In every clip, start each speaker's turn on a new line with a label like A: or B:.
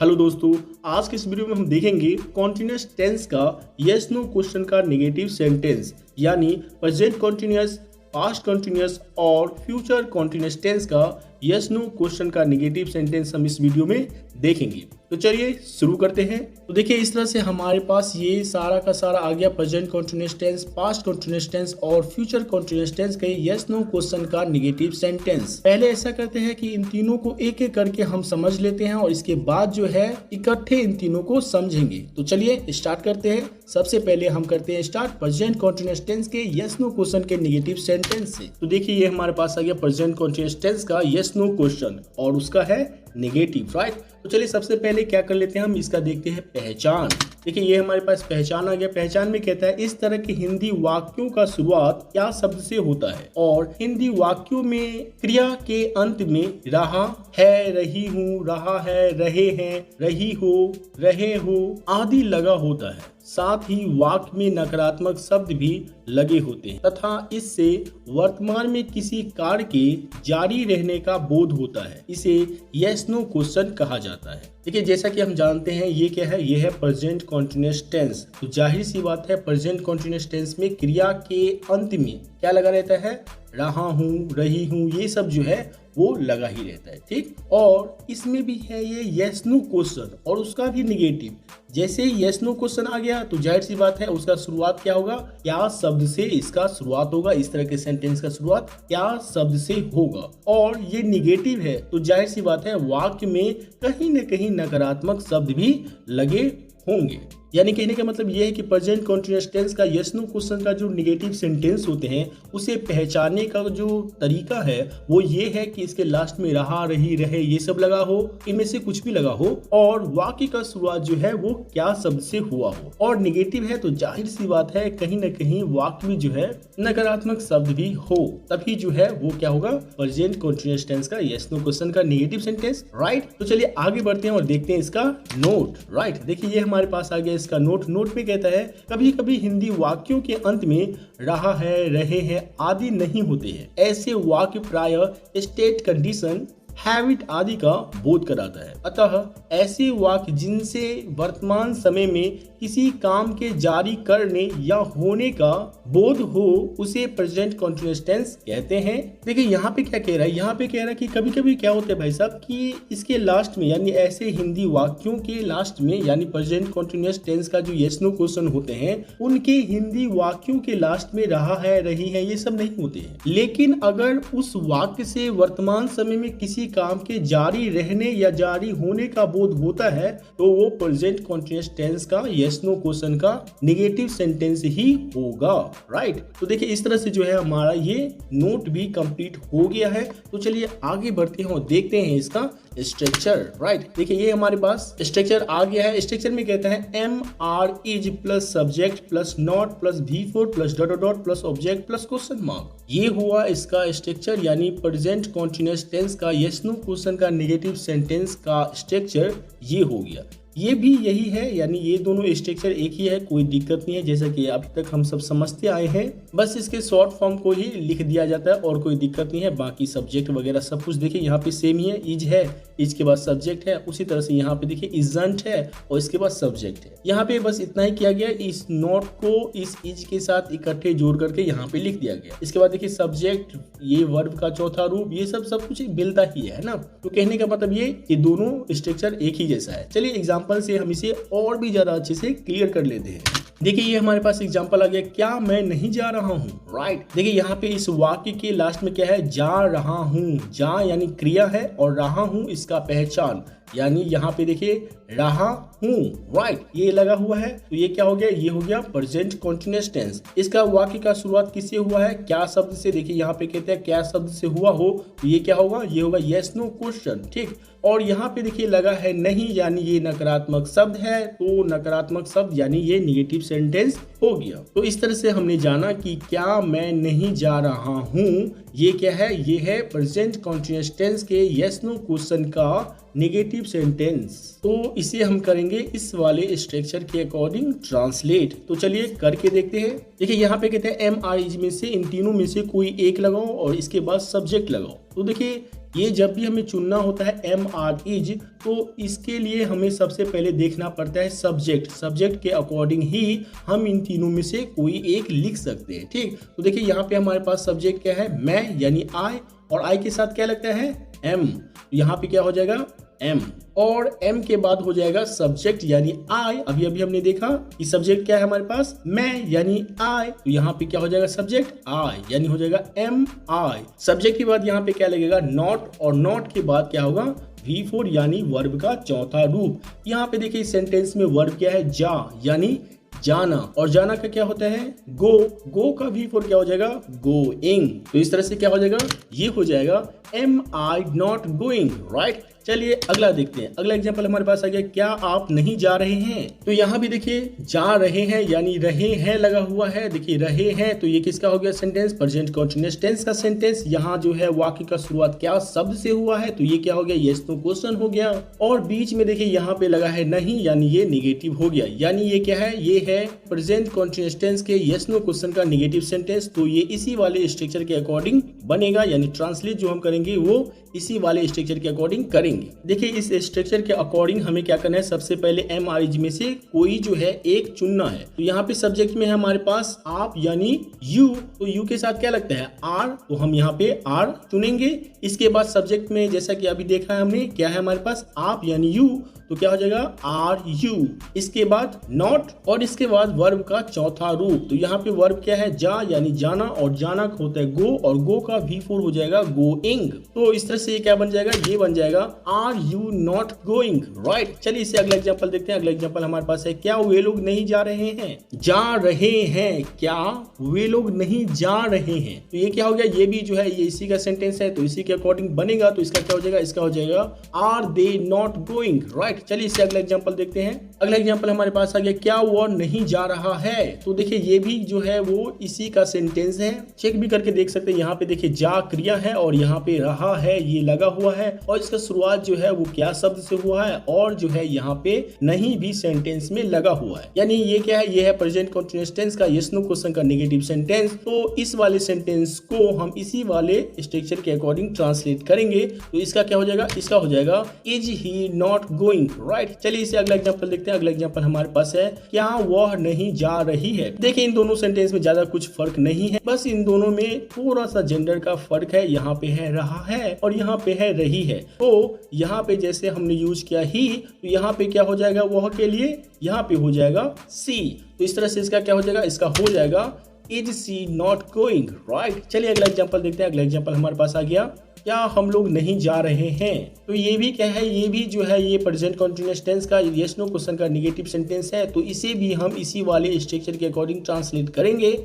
A: Hello दोस्तों, आज के इस वीडियो में हम देखेंगे कॉन्टिन्यूअस टेंस का यस नो क्वेश्चन का नेगेटिव सेंटेंस यानी प्रेजेंट कॉन्टिन्यूअस, पास्ट कॉन्टिन्यूअस और फ्यूचर कॉन्टिन्यूअस टेंस का यस नो क्वेश्चन का नेगेटिव सेंटेंस हम इस वीडियो में देखेंगे। तो चलिए शुरू करते हैं। तो देखिए इस तरह से हमारे पास ये सारा का सारा आ गया present continuous tense, past continuous tense और फ्यूचर कॉन्टिन्यूअस टेंस के यस नो क्वेश्चन का नेगेटिव सेंटेंस। पहले ऐसा करते हैं कि इन तीनों को एक एक करके हम समझ लेते हैं और इसके बाद जो है इकट्ठे इन तीनों को समझेंगे। तो चलिए स्टार्ट करते हैं। सबसे पहले हम करते हैं स्टार्ट प्रेजेंट कॉन्टिन्यूअस टेंस के यस नो क्वेश्चन के नेगेटिव सेंटेंस से। तो देखिए ये हमारे पास आ गया प्रेजेंट कॉन्टिन्यूअस टेंस का यस नो क्वेश्चन और उसका है नेगेटिव, राइट। तो चलिए सबसे पहले क्या कर लेते हैं, हम इसका देखते हैं पहचान। देखिए ये हमारे पास पहचान आ गया। पहचान में कहता है इस तरह के हिंदी वाक्यों का शुरुआत क्या शब्द से होता है और हिंदी वाक्यों में क्रिया के अंत में रहा है, रही हूँ, रहा है, रहे हैं, रही हो, रहे हो आदि लगा होता है। साथ ही वाक्य में नकारात्मक शब्द भी लगे होते हैं तथा इससे वर्तमान में किसी कार्य के जारी रहने का बोध होता है। इसे यस नो क्वेश्चन कहा जाता है। देखिए जैसा कि हम जानते हैं ये क्या है, ये है प्रेजेंट कॉन्टिन्यूअस टेंस। तो जाहिर सी बात है प्रेजेंट कॉन्टिन्यूअस टेंस में क्रिया के अंत में क्या लगा रहता है, रहा हूँ, रही हूँ, ये सब जो है वो लगा ही रहता है, ठीक। और इसमें भी है ये यस नो क्वेश्चन और उसका भी निगेटिव। जैसे यस नो क्वेश्चन आ गया तो जाहिर सी बात है उसका शुरुआत क्या होगा, क्या शब्द से इसका शुरुआत होगा। इस तरह के सेंटेंस का शुरुआत क्या शब्द से होगा। और ये निगेटिव है तो जाहिर सी बात है वाक्य में कहीं न कहीं नकारात्मक शब्द भी लगे होंगे। यानी कहने का मतलब यह है कि प्रेजेंट कॉन्टिन्यूअस टेंस का यस नो क्वेश्चन का जो नेगेटिव सेंटेंस होते हैं उसे पहचानने का जो तरीका है वो ये है कि इसके लास्ट में रहा, रही, रहे ये सब लगा हो, इनमें से कुछ भी लगा हो और वाक्य का शुरुआत जो है वो क्या शब्द से हुआ हो। और नेगेटिव है तो जाहिर सी बात है कहीं न कहीं वाक्य में जो है नकारात्मक शब्द भी हो, तभी जो है वो क्या होगा, प्रेजेंट कॉन्टिन्यूअस टेंस का यस नो क्वेश्चन का नेगेटिव सेंटेंस, राइट। तो चलिए आगे बढ़ते हैं और देखते हैं इसका नोट, राइट। देखिए ये हमारे पास आ गया इसका नोट। नोट में कहता है कभी कभी हिंदी वाक्यों के अंत में रहा है, रहे हैं आदि नहीं होते हैं। ऐसे वाक्य प्रायः स्टेट कंडीशन, हैबिट आदि का बोध कराता है। अतः ऐसे वाक्य जिनसे वर्तमान समय में किसी काम के जारी करने या होने का बोध हो उसे प्रेजेंट कॉन्टिन्यूअस टेंस कहते हैं। देखिए यहाँ पे क्या कह रहा है, यहाँ पे कह रहा है कि कभी कभी क्या होता है भाई साहब कि इसके लास्ट में यानी ऐसे हिंदी वाक्यों के लास्ट में यानी प्रेजेंट कॉन्टिन्यूअस टेंस का जो यस नो क्वेश्चन होते हैं उनके हिंदी वाक्यों के लास्ट में रहा है, रही है ये सब नहीं होते हैं। लेकिन अगर उस वाक्य से वर्तमान समय में किसी काम के जारी रहने या जारी होने का बोध होता है तो वो प्रेजेंट कॉन्टिन्यूअस टेंस का यस नो क्वेश्चन का नेगेटिव सेंटेंस ही होगा, राइट। तो देखिए इस तरह से जो है हमारा ये नोट भी कंप्लीट हो गया है। तो चलिए आगे बढ़ते हैं और देखते हैं इसका स्ट्रक्चर, राइट। देखिए ये हमारे पास स्ट्रक्चर आ गया है। स्ट्रक्चर में कहता है am are is plus subject plus not plus V4 plus dot dot plus object plus question mark. ये हुआ इसका स्ट्रक्चर यानी प्रेजेंट कॉन्टिन्यूअस टेंस का यस नो क्वेश्चन का नेगेटिव सेंटेंस का स्ट्रक्चर ये हो गया। ये भी यही है यानी ये दोनों स्ट्रक्चर एक ही है, कोई दिक्कत नहीं है। जैसा कि अभी तक हम सब समझते आए हैं, बस इसके शॉर्ट फॉर्म को ही लिख दिया जाता है और कोई दिक्कत नहीं है। बाकी सब्जेक्ट वगैरह सब कुछ देखिए यहाँ पे सेम ही है, इज है, इज के बाद सब्जेक्ट है। उसी तरह से यहाँ पे देखिए इजंट है और इसके बाद सब्जेक्ट है। यहाँ पे बस इतना ही किया गया, इस नॉट को इस इज के साथ इकट्ठे जोड़ करके यहाँ पे लिख दिया गया। इसके बाद देखिए सब्जेक्ट, ये वर्ब का चौथा रूप, ये सब कुछ मिलता ही है ना। तो कहने का मतलब ये दोनों स्ट्रक्चर एक ही जैसा है। चलिए एग्जाम्पल से हम इसे और भी ज्यादा अच्छे से क्लियर कर लेते हैं। देखिए ये हमारे पास एग्जांपल आ गया, क्या मैं नहीं जा रहा हूँ, राइट। देखिए यहाँ पे इस वाक्य के लास्ट में क्या है, जा रहा हूँ। जा यानी क्रिया है और रहा हूँ इसका पहचान यानी यहाँ पे देखिए रहा हूँ, राइट, ये लगा हुआ है। तो ये क्या हो गया, ये हो गया प्रेजेंट कॉन्टिन्यूअस टेंस। इसका वाक्य का शुरुआत किससे हुआ है, क्या शब्द से। देखिए यहाँ पे कहते हैं क्या शब्द से हुआ हो तो ये क्या होगा, ये होगा यस नो क्वेश्चन, ठीक। और यहाँ पे देखिए लगा है नहीं यानी ये नकारात्मक शब्द है, तो नकारात्मक शब्द यानी ये नेगेटिव सेंटेंस हो गया। तो इस तरह से हमने जाना कि क्या मैं नहीं जा रहा हूँ ये क्या है, ये है प्रेजेंट कॉन्टिन्यूअस टेंस के यस नो क्वेश्चन का नेगेटिव सेंटेंस। तो इसे हम करेंगे इस वाले स्ट्रक्चर के अकॉर्डिंग ट्रांसलेट। तो चलिए करके देखते हैं। देखिए यहाँ पे कहते हैं एम आर इज में से इन तीनों में से कोई एक लगाओ और इसके बाद सब्जेक्ट लगाओ। तो देखिए ये जब भी हमें चुनना होता है एम आर इज, तो इसके लिए हमें सबसे पहले देखना पड़ता है सब्जेक्ट। सब्जेक्ट के अकॉर्डिंग ही हम इन तीनों में से कोई एक लिख सकते हैं। ठीक, तो देखिए यहाँ पे हमारे पास सब्जेक्ट क्या है, मैं यानी आई, और आई के साथ क्या लगता है, एम। यहाँ पे क्या हो जाएगा, एम, और एम के बाद हो जाएगा सब्जेक्ट यानी आई। अभी अभी हमने देखा कि सब्जेक्ट क्या है हमारे पास, मैं यानी आई, तो यहाँ पे क्या हो जाएगा, सब्जेक्ट आई यानी हो जाएगा एम आई। सब्जेक्ट के बाद यहाँ पे क्या लगेगा, नॉट, और नॉट के बाद क्या होगा, V4 यानी वर्ब का चौथा रूप। यहाँ पे देखिए इस सेंटेंस में वर्ब क्या है, जा यानी जाना, और जाना का क्या होता है, गो। गो का V4 क्या हो जाएगा, गोइंग। तो इस तरह से क्या हो जाएगा, ये हो जाएगा am I not going, right. चलिए अगला देखते हैं। अगला एग्जांपल हमारे पास आ गया, क्या आप नहीं जा रहे हैं। तो यहाँ भी देखिए जा रहे हैं यानी रहे हैं लगा हुआ है। देखिए रहे हैं, तो ये किसका हो गया सेंटेंस, प्रेजेंट कंटीन्यूअस टेंस का सेंटेंस। यहाँ जो है वाक्य का शुरुआत क्या शब्द से हुआ है, तो ये क्या हो गया, यस नो क्वेश्चन हो गया। और बीच में देखिए यहाँ पे लगा है नहीं, यानी ये निगेटिव हो गया। यानी ये क्या है, ये है प्रेजेंट कंटीन्यूअस टेंस के यस नो क्वेश्चन का निगेटिव सेंटेंस। तो ये इसी वाले स्ट्रक्चर के अकॉर्डिंग बनेगा, यानी ट्रांसलेट जो हम करेंगे वो इसी वाले स्ट्रक्चर के अकॉर्डिंग करेंगे। देखिए इस स्ट्रक्चर के अकॉर्डिंग हमें क्या करना है, सबसे पहले एम आर इज में से कोई जो है एक चुनना है। तो यहाँ पे सब्जेक्ट में है हमारे पास आप यानी यू, तो यू के साथ क्या लगता है, आर, तो हम यहाँ पे आर चुनेंगे। इसके बाद सब्जेक्ट में जैसा कि अभी देखा है हमने, क्या है हमारे पास, आप यानी यू, तो क्या हो जाएगा, आर यू। इसके बाद नॉट, और इसके बाद वर्ब का चौथा रूप। तो यहाँ पे वर्ब क्या है, जा यानी जाना, और जाना होता है गो, और गो का V4 हो जाएगा गोइंग। तो इस तरह से ये क्या बन जाएगा, ये बन जाएगा are you not going, right. चलिए इसे अगला एग्जांपल देखते हैं। अगला एग्जांपल हमारे पास है, क्या वे लोग नहीं जा रहे हैं। जा रहे हैं, क्या वे लोग नहीं जा रहे हैं। तो ये क्या हो गया, ये भी जो है ये इसी का सेंटेंस है, तो इसी के अकॉर्डिंग बनेगा। तो इसका क्या हो जाएगा, इसका हो जाएगा are they not going, right. चलिए इससे अगला एग्जांपल देखते हैं। अगला एग्जांपल हमारे पास आ गया, क्या वो नहीं जा रहा है। तो देखिए ये भी जो है वो इसी का सेंटेंस है, चेक भी करके देख सकते हैं। यहाँ पे देखिए जा क्रिया है, और यहाँ पे रहा है ये लगा हुआ है, और इसका शुरुआत जो है वो क्या शब्द से हुआ है, और जो है यहाँ पे नहीं भी सेंटेंस में लगा हुआ है। यानी ये क्या है, ये है प्रेजेंट कंटीन्यूअस टेंस का यस नो क्वेश्चन का नेगेटिव सेंटेंस। तो इस वाले सेंटेंस को हम इसी वाले स्ट्रक्चर के अकॉर्डिंग ट्रांसलेट करेंगे। तो इसका क्या हो जाएगा, इसका हो जाएगा is he not going, right. चलिए इसे अगला एग्जांपल देखते हैं। अगला एग्जांपल हमारे पास है, क्या वह नहीं जा रही है। देखिए इन दोनों सेंटेंस में ज्यादा कुछ फर्क नहीं है, बस इन दोनों में थोड़ा सा जेंडर का फर्क है। यहाँ पे है रहा है, और यहाँ पे है रही है। तो यहाँ पे जैसे हमने यूज किया ही, तो यहाँ पे क्या हो जाएगा, वह के लिए यहाँ पे हो जाएगा सी। तो इस तरह से इसका क्या हो जाएगा, इसका हो जाएगा is she not going, right. चलिए अगला एग्जांपल देखते हैं। अगला एग्जांपल हमारे पास आ गया, क्या हम लोग नहीं जा रहे हैं। तो ये भी क्या है, ये भी जो है ये प्रेजेंट कंटीन्यूअस टेंस का यस नो क्वेश्चन का नेगेटिव सेंटेंस है। तो इसे भी हम इसी वाले स्ट्रक्चर के अकॉर्डिंग ट्रांसलेट करेंगे।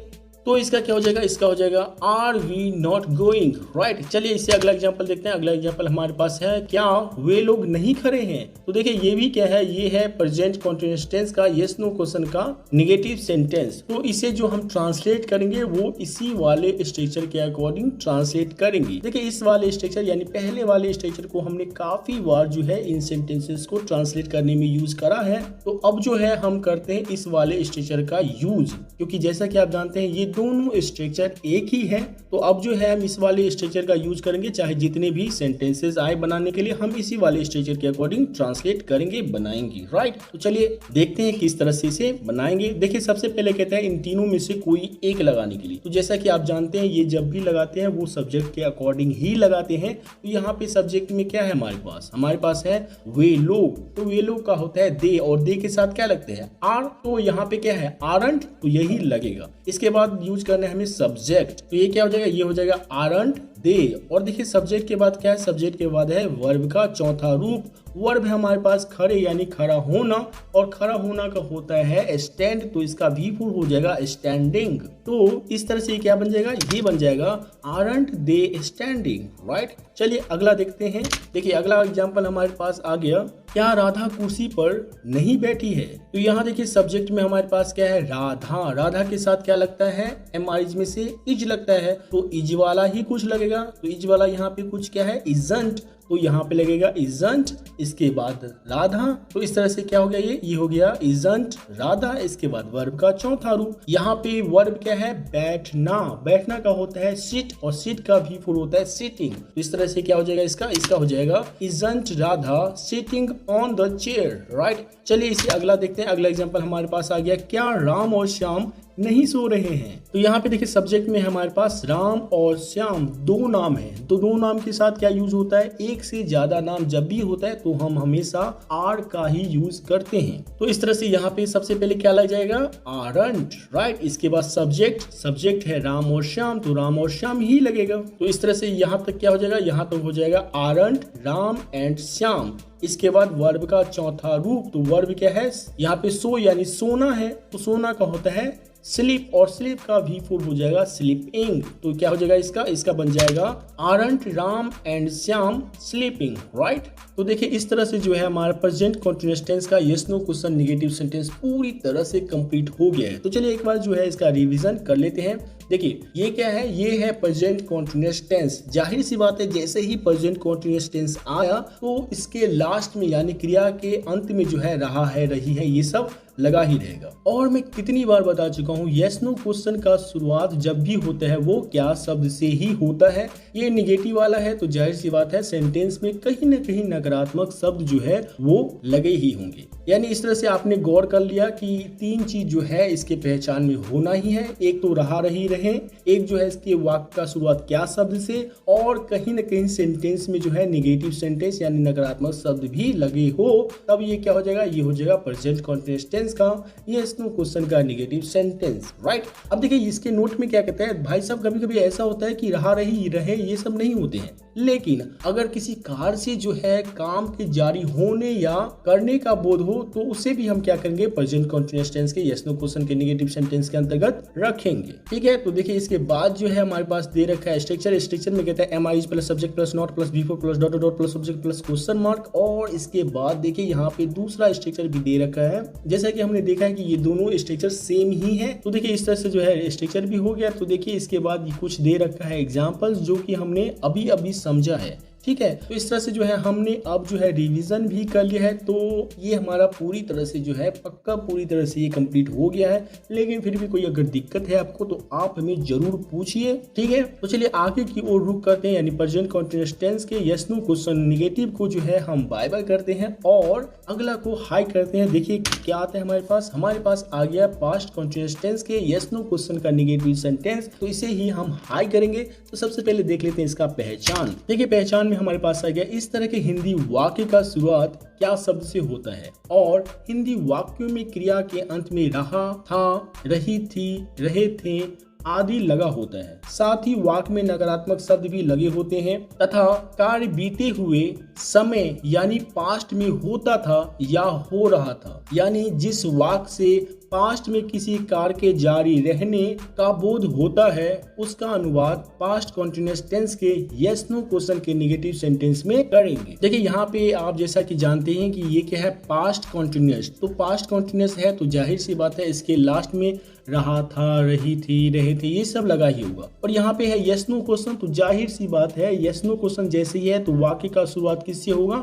A: तो इसका क्या हो जाएगा, इसका हो जाएगा are we not going, right. चलिए इससे अगला एग्जांपल देखते हैं। अगला एग्जांपल हमारे पास है, क्या वे लोग नहीं खड़े हैं। तो देखिए ये भी क्या है, ये है प्रेजेंट कंटीन्यूअस टेंस का यस नो क्वेश्चन का नेगेटिव सेंटेंस। तो इसे जो हम ट्रांसलेट करेंगे वो इसी वाले स्ट्रक्चर के अकॉर्डिंग ट्रांसलेट करेंगे। देखिए इस वाले स्ट्रक्चर यानी पहले वाले स्ट्रक्चर को हमने काफी बार जो है इन सेंटेंसेस को ट्रांसलेट करने में यूज करा है। तो अब जो है हम करते हैं इस वाले स्ट्रक्चर का यूज, क्योंकि जैसा कि आप जानते हैं ये दोनों स्ट्रक्चर एक ही है। तो अब जो है हम इस वाले स्ट्रक्चर का यूज करेंगे, चाहे जितने भी सेंटेंसेस आए बनाने के लिए हम इसी वाले स्ट्रक्चर के अकॉर्डिंग ट्रांसलेट करेंगे, बनाएंगे, राइट। तो चलिए देखते हैं किस तरह से इसे बनाएंगे। देखिए सबसे पहले कहते हैं इन तीनों में से कोई एक लगाने के लिए। तो जैसा कि आप जानते हैं ये जब भी लगाते हैं वो सब्जेक्ट के अकॉर्डिंग ही लगाते हैं। तो यहाँ पे सब्जेक्ट में क्या है हमारे पास है वे लोग। तो वे लोग का होता है दे, और दे के साथ क्या लगते हैं, आर। तो यहाँ पे क्या है, आरंट, तो यही लगेगा। इसके बाद यूज करना है हमें सब्जेक्ट। तो ये क्या हो जाएगा, ये हो जाएगा आरंट दे। और देखिए सब्जेक्ट के बाद क्या है, सब्जेक्ट के बाद है वर्ब का चौथा रूप। वर्ब है हमारे पास खड़े यानी खड़ा होना, और खड़ा होना का होता है स्टैंड। तो इसका V4 हो जाएगा स्टैंडिंग। तो इस तरह से क्या बन जाएगा, ये बन जाएगा आरंट दे स्टैंडिंग, राइट। चलिए अगला देखते हैं। देखिए अगला एग्जांपल हमारे पास आ गया, क्या राधा कुर्सी पर नहीं बैठी है। तो यहाँ देखिए सब्जेक्ट में हमारे पास क्या है, राधा। राधा के साथ क्या लगता है, एमआरइज में से इज लगता है। तो इज वाला ही कुछ लगेगा। तो इज वाला यहाँ पे कुछ क्या है, इजंट। तो यहाँ पे लगेगा इजंट, इसके बाद राधा। तो इस तरह से क्या हो गया, ये हो गया इजंट राधा, इसके बाद वर्ब का चौथा रूप। यहाँ पे वर्ब क्या है, बैठना। बैठना का होता है सिट, और सिट का भी फुल होता है सिटिंग। तो इस तरह से क्या हो जाएगा इसका हो जाएगा isn't Radha sitting on the chair, right. चलिए इसे अगला देखते हैं। अगला एग्जांपल हमारे पास आ गया, क्या राम और श्याम नहीं सो रहे हैं। तो यहाँ पे देखिए सब्जेक्ट में हमारे पास राम और श्याम दो नाम है, तो दो नाम के साथ क्या यूज होता है, एक से ज्यादा नाम जब भी होता है तो हम हमेशा आर का ही यूज करते हैं। तो इस तरह से यहाँ पे सबसे पहले क्या लग जाएगा, आरंट, राइट। इसके बाद सब्जेक्ट है राम और श्याम, तो राम और श्याम ही लगेगा। तो इस तरह से यहाँ तक क्या हो जाएगा, यहाँ तक हो जाएगा आरंट राम एंड श्याम। इसके बाद वर्ब का चौथा रूप, तो वर्ब क्या है, यहाँ पे सो यानी सोना है, तो सोना का होता है स्लीप, और स्लीप का भी फुल हो जाएगा स्लीपिंग। तो क्या हो जाएगा इसका बन जाएगा aren't Ram and Shyam sleeping, right. तो देखिए इस तरह से जो है हमारा प्रेजेंट कंटीन्यूअस टेंस का yes no question negative sentence पूरी तरह से कंप्लीट हो गया है। तो चलिए एक बार जो है इसका रिवीजन कर लेते हैं। देखिए ये क्या है, ये है प्रेजेंट कंटीन्यूअस टेंस। जाहिर सी बात है जैसे ही प्रेजेंट कंटीन्यूअस टेंस आया तो इसके लास्ट में यानी क्रिया के अंत में जो है रहा है, रही है, ये सब लगा ही रहेगा। और मैं कितनी बार बता चुका हूँ, यस नो क्वेश्चन का शुरुआत जब भी होता है वो क्या शब्द से ही होता है। ये नेगेटिव वाला है तो जाहिर सी बात है सेंटेंस में कहीं न कहीं नकारात्मक शब्द जो है वो लगे ही होंगे। यानी इस तरह से आपने गौर कर लिया कि तीन चीज जो है इसके पहचान में होना ही है, एक तो रहा रही रहे, एक जो है इसके वाक्य का शुरुआत क्या शब्द से, और कहीं न कहीं सेंटेंस में जो है नेगेटिव सेंटेंस यानी नकारात्मक शब्द भी लगे हो, तब ये क्या हो जाएगा, ये हो जाएगा प्रेजेंट कंटीन्यूअस टेंस का यस नो क्वेश्चन का नेगेटिव सेंटेंस, राइट। अब देखिए इसके नोट में क्या कहते हैं, भाई साहब कभी कभी ऐसा होता है कि रहा रही रहे ये सब नहीं होते हैं, लेकिन अगर किसी कार्य से जो है काम के जारी होने या करने का बोध हो तो उसे भी हम क्या करेंगे, प्रेजेंट कंटीन्यूअस टेंस के यस नो क्वेश्चन के नेगेटिव सेंटेंस के अंतर्गत रखेंगे, ठीक है। तो देखिए इसके बाद जो है हमारे पास दे रखा है स्ट्रक्चर में कहता है am I plus subject plus not plus before plus dot dot plus subject plus question mark. और इसके बाद देखिए यहाँ पे दूसरा स्ट्रक्चर भी दे रखा है, जैसा कि हमने देखा है कि ये दोनों स्ट्रक्चर सेम ही है। तो देखिए इस तरह से जो है स्ट्रक्चर भी हो गया। तो देखिए इसके बाद कुछ दे रखा है एग्जाम्पल्स जो कि हमने अभी अभी समझा है, ठीक है। तो इस तरह से जो है हमने अब जो है रिवीजन भी कर लिया है, तो ये हमारा पूरी तरह से जो है पक्का पूरी तरह से ये कंप्लीट हो गया है। लेकिन फिर भी कोई अगर दिक्कत है आपको तो आप हमें जरूर पूछिए, ठीक है। तो चलिए आगे की ओर रुक करते हैं, यानी प्रेजेंट कंटीन्यूअस टेंस के यस नो क्वेश्चन नेगेटिव को जो है हम बाय बाय करते हैं और अगला को हाई करते हैं। देखिए क्या आता है हमारे पास आ गया पास्ट कंटीन्यूअस टेंस के यस नो क्वेश्चन का नेगेटिव सेंटेंस। तो इसे ही हम हाई करेंगे। तो सबसे पहले देख लेते हैं इसका पहचान। देखिए पहचान में हमारे पास आ गया, इस तरह के हिंदी वाक्य का शुरुआत क्या शब्द से होता है, और हिंदी वाक्यों में क्रिया के अंत में रहा, था, रही थी, रहे थे आदि लगा होता है। साथ ही वाक्य में नकारात्मक शब्द भी लगे होते हैं तथा कार्य बीते हुए समय यानी पास्ट में होता था या हो रहा था। यानी जिस वाक्य से पास्ट में किसी कार्य के जारी रहने का बोध होता है उसका अनुवाद पास्ट कंटीन्यूअस टेंस के यस नो क्वेश्चन के नेगेटिव सेंटेंस में करेंगे। देखिए यहाँ पे आप जैसा कि जानते हैं कि ये क्या है, पास्ट कंटीन्यूअस। तो पास्ट कंटीन्यूअस है तो जाहिर सी बात है इसके लास्ट में रहा था, रही थी, रहे थे ये सब लगा ही होगा। और यहाँ पे है यस नो क्वेश्चन, तो जाहिर सी बात है यस नो क्वेश्चन जैसे ही है तो वाक्य का शुरुआत किससे होगा,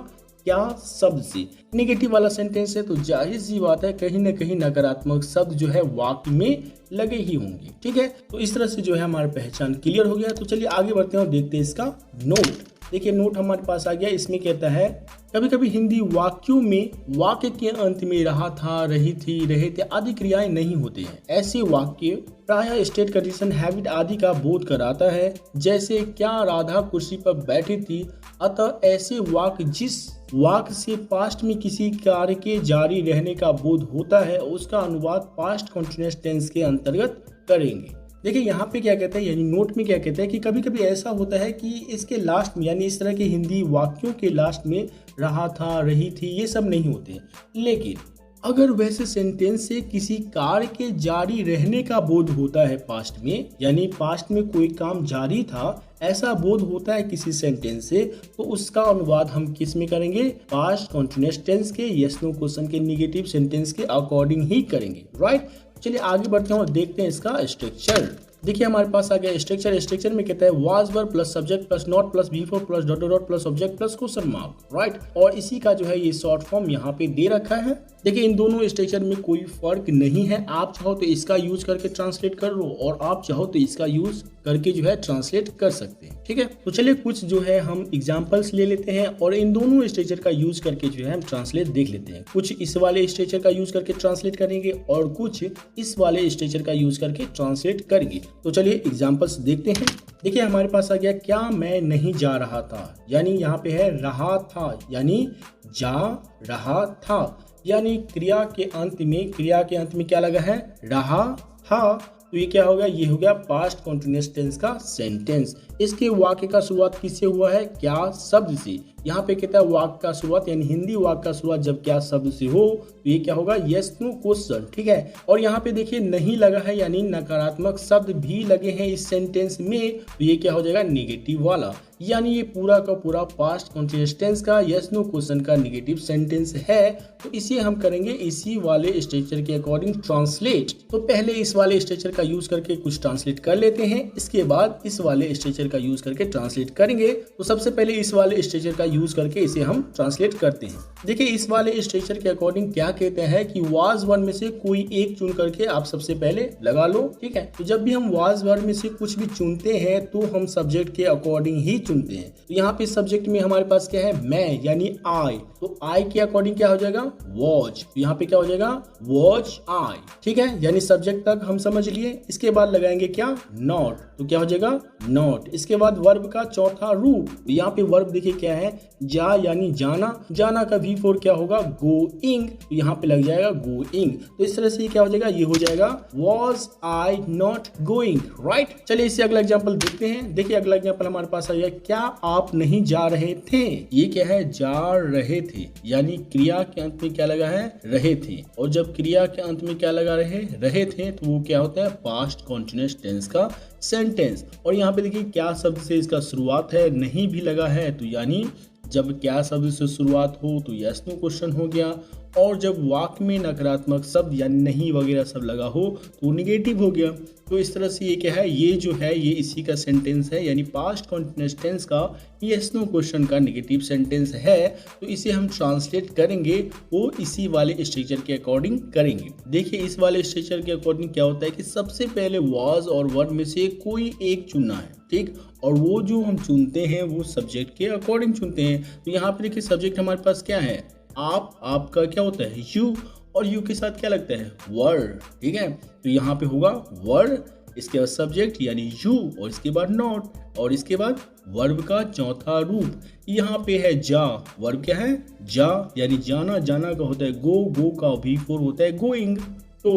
A: क्या शब्द से। नेगेटिव वाला सेंटेंस है तो जाहिर सी बात है कहीं ना कहीं नकारात्मक शब्द जो है वाक्य में लगे ही होंगे, ठीक है। तो इस तरह से जो है हमारा पहचान क्लियर हो गया। तो चलिए आगे बढ़ते हैं और देखते हैं इसका नोट। देखिए नोट हमारे पास आ गया, इसमें कहता है कभी कभी हिंदी वाक्यों में वाक्य के अंत में रहा था, रही थी, रहे थे आदि क्रियाएं नहीं होते हैं। ऐसे वाक्य प्रायः स्टेट कंडीशन हैबिट आदि का बोध कराता है, जैसे क्या राधा कुर्सी पर बैठी थी। अतः ऐसे वाक्य जिस वाक्य से पास्ट में किसी कार्य के जारी रहने का बोध होता है उसका अनुवाद पास्ट कंटीन्यूअस टेंस के अंतर्गत करेंगे। देखिए यहाँ पे क्या कहते हैं, यानी नोट में क्या कहते हैं कि कभी कभी ऐसा होता है कि इसके लास्ट में यानी इस तरह के हिंदी वाक्यों के लास्ट में रहा था, रही थी ये सब नहीं होते, लेकिन अगर वैसे सेंटेंस से किसी कार्य के जारी रहने का बोध होता है पास्ट में, यानी पास्ट में कोई काम जारी था ऐसा बोध होता है किसी सेंटेंस से, तो उसका अनुवाद हम किस में करेंगे, पास्ट कंटीन्यूअस टेंस के यस नो क्वेश्चन के नेगेटिव सेंटेंस के अकॉर्डिंग ही करेंगे, राइट। चलिए आगे बढ़ते हैं और देखते हैं इसका स्ट्रक्चर। देखिए हमारे पास आ गया स्ट्रक्चर में कहता है was verb plus subject plus not plus V4 plus dot dot plus object plus question mark, right. और इसी का जो है ये शॉर्ट फॉर्म यहाँ पे दे रखा है। देखिए इन दोनों स्ट्रक्चर में कोई फर्क नहीं है, आप चाहो तो इसका यूज करके ट्रांसलेट कर लो और आप चाहो तो इसका यूज करके जो है ट्रांसलेट कर सकते हैं, ठीक है। तो चलिए कुछ जो है हम एग्जांपल्स ले लेते हैं और इन दोनों स्ट्रक्चर का यूज करके जो है हम ट्रांसलेट देख लेते हैं। कुछ इस वाले स्ट्रक्चर का यूज करके ट्रांसलेट करेंगे और कुछ इस वाले स्ट्रक्चर का यूज करके ट्रांसलेट करेंगे। तो चलिए एग्जांपल्स देखते हैं। देखिए हमारे पास आ गया क्या मैं नहीं जा रहा था, यानी यहाँ पे है रहा था, यानी जा रहा था, यानी क्रिया के अंत में क्या लगा है, रहा था। तो ये क्या होगा, ये हो गया पास्ट कॉन्टिन्यूअस टेंस का सेंटेंस। इसके वाक्य का शुरुआत किससे हुआ है, क्या शब्द से। यहाँ पे कहता है वाक्य का शुरुआत यानी हिंदी वाक्य का शुरुआत जब क्या शब्द से हो तो ये क्या होगा, यस नो क्वेश्चन, ठीक है। और यहाँ पे देखिए नहीं लगा है यानी नकारात्मक शब्द भी लगे हैं इस सेंटेंस में, तो ये क्या हो जाएगा, नेगेटिव वाला। यानी ये पूरा का पूरा पास्ट कॉन्टिन्यूअस टेंस का यस नो क्वेश्चन का नेगेटिव सेंटेंस है। तो इसे हम करेंगे इसी वाले स्ट्रक्चर के अकॉर्डिंग ट्रांसलेट। तो पहले इस वाले स्ट्रक्चर का यूज करके कुछ ट्रांसलेट कर लेते हैं, इसके बाद इस वाले स्ट्रक्चर का यूज करके ट्रांसलेट करेंगे। तो सबसे पहले इस वाले स्ट्रक्चर का यूज करके इसे हम ट्रांसलेट करते हैं। देखिए इस वाले स्ट्रक्चर के अकॉर्डिंग क्या कहते हैं कि वाज वर्ब में से कोई एक चुन करके आप सबसे पहले लगा लो, ठीक है। तो जब भी हम वाज वर्ब में से कुछ भी चुनते हैं तो हम सब्जेक्ट के अकॉर्डिंग ही चुनते हैं। तो यहाँ पे सब्जेक्ट में हमारे पास क्या है, मैं, यानी आई। तो आई के अकॉर्डिंग क्या हो जाएगा, वॉच। तो यहाँ पे क्या हो जाएगा, वॉच आई, ठीक है। यानी सब्जेक्ट तक हम समझ लिए। इसके बाद लगाएंगे क्या, नॉट। तो क्या हो जाएगा, नॉट। इसके बाद वर्ब का चौथा रूप, तो यहाँ पे वर्ब देखिए क्या है, जा यानी जाना। जाना का V4 क्या होगा, गोइंग। तो यहाँ पे लग जाएगा गोइंग। तो इस तरह से क्या हो जाएगा, ये हो जाएगा was I not going, right. चलिए इससे अगला एग्जाम्पल देखते हैं। देखिए अगला एग्जाम्पल हमारे पास आ गया, क्या आप नहीं जा रहे थे। ये क्या है, जा रहे थे, यानी क्रिया के अंत में क्या लगा है, रहे थे। और जब क्रिया के अंत में क्या लगा रहे थे तो वो क्या होता है, पास्ट कॉन्टिन्यूअस टेंस का सेंटेंस। और यहाँ पे देखिए क्या शब्द से इसका शुरुआत है, नहीं भी लगा है। तो यानी जब क्या शब्द से शुरुआत हो तो यस नो क्वेश्चन हो गया, और जब वाक्य में नकारात्मक शब्द यानी नहीं वगैरह सब लगा हो तो निगेटिव हो गया। तो इस तरह से ये क्या है, ये जो है ये इसी का सेंटेंस है, यानी पास्ट कॉन्टिन्यूअस टेंस का यस नो क्वेश्चन का नेगेटिव सेंटेंस है। तो इसे हम ट्रांसलेट करेंगे वो इसी वाले स्ट्रक्चर के अकॉर्डिंग करेंगे। देखिए इस वाले स्ट्रक्चर के अकॉर्डिंग क्या होता है कि सबसे पहले वाज और वर्ब में से कोई एक चुनना है, ठीक। और वो जो हम चुनते हैं वो सब्जेक्ट के अकॉर्डिंग चुनते हैं। तो यहाँ पे देखिए सब्जेक्ट हमारे पास क्या है, आपका क्या होता है, यू, और यू के साथ क्या लगता है, वर, ठीक है। तो यहाँ पे होगा वर, इसके बाद सब्जेक्ट यानी यू, और इसके बाद नॉट, और इसके बाद वर्ब का चौथा रूप। यहाँ पे है जा, वर्ब क्या है, जा, यानी जाना। जाना का होता है गो का V4 होता है गोइंग। तो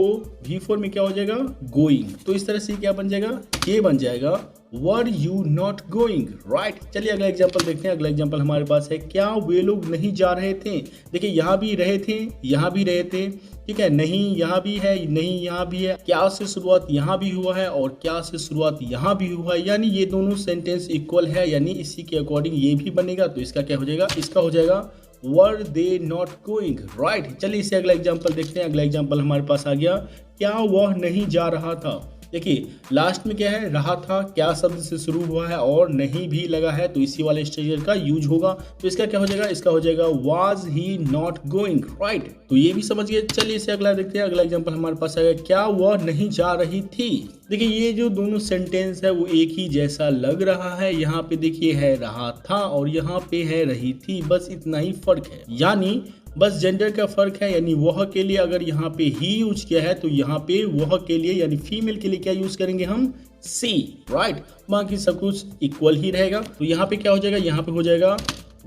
A: V4 में क्या हो जाएगा, गोइंग। तो इस तरह से क्या बन जाएगा, ये बन जाएगा were you not going, right. चलिए अगला एग्जाम्पल देखते हैं। अगला एग्जाम्पल हमारे पास है, क्या वे लोग नहीं जा रहे थे। देखिए यहाँ भी रहे थे, यहाँ भी रहे थे, ठीक है। नहीं यहाँ भी है, नहीं यहाँ भी है। क्या से शुरुआत यहाँ भी हुआ है और क्या से शुरुआत यहाँ भी हुआ है, यानी ये दोनों सेंटेंस इक्वल है, यानी इसी के अकॉर्डिंग ये भी बनेगा। तो इसका क्या हो जाएगा, इसका हो जाएगा वर दे नॉट गोइंग, राइट। चलिए इसे अगला एग्जाम्पल देखते हैं। अगला एग्जाम्पल हमारे पास आ गया, क्या वह नहीं जा रहा था। देखिए लास्ट में क्या है, रहा था, क्या शब्द से शुरू हुआ है और नहीं भी लगा है, तो इसी वाले स्ट्रक्चर का यूज होगा। तो इसका क्या हो जाएगा, इसका हो जाएगा was he not going, right. तो ये भी समझ गए। चलिए इसे अगला देखते हैं। अगला एग्जांपल हमारे पास आएगा, क्या वह नहीं जा रही थी। देखिए ये जो दोनों सेंटेंस है वो एक ही जैसा लग रहा है। यहाँ पे देखिए है रहा था और यहाँ पे है रही थी, बस इतना ही फर्क है, यानी बस जेंडर का फर्क है। यानी वह के लिए अगर यहाँ पे ही यूज किया है तो यहाँ पे वह के लिए यानी फीमेल के लिए क्या यूज करेंगे हम, सी, राइट। बाकी सब कुछ इक्वल ही रहेगा। तो यहाँ पे क्या हो जाएगा, यहाँ पे हो जाएगा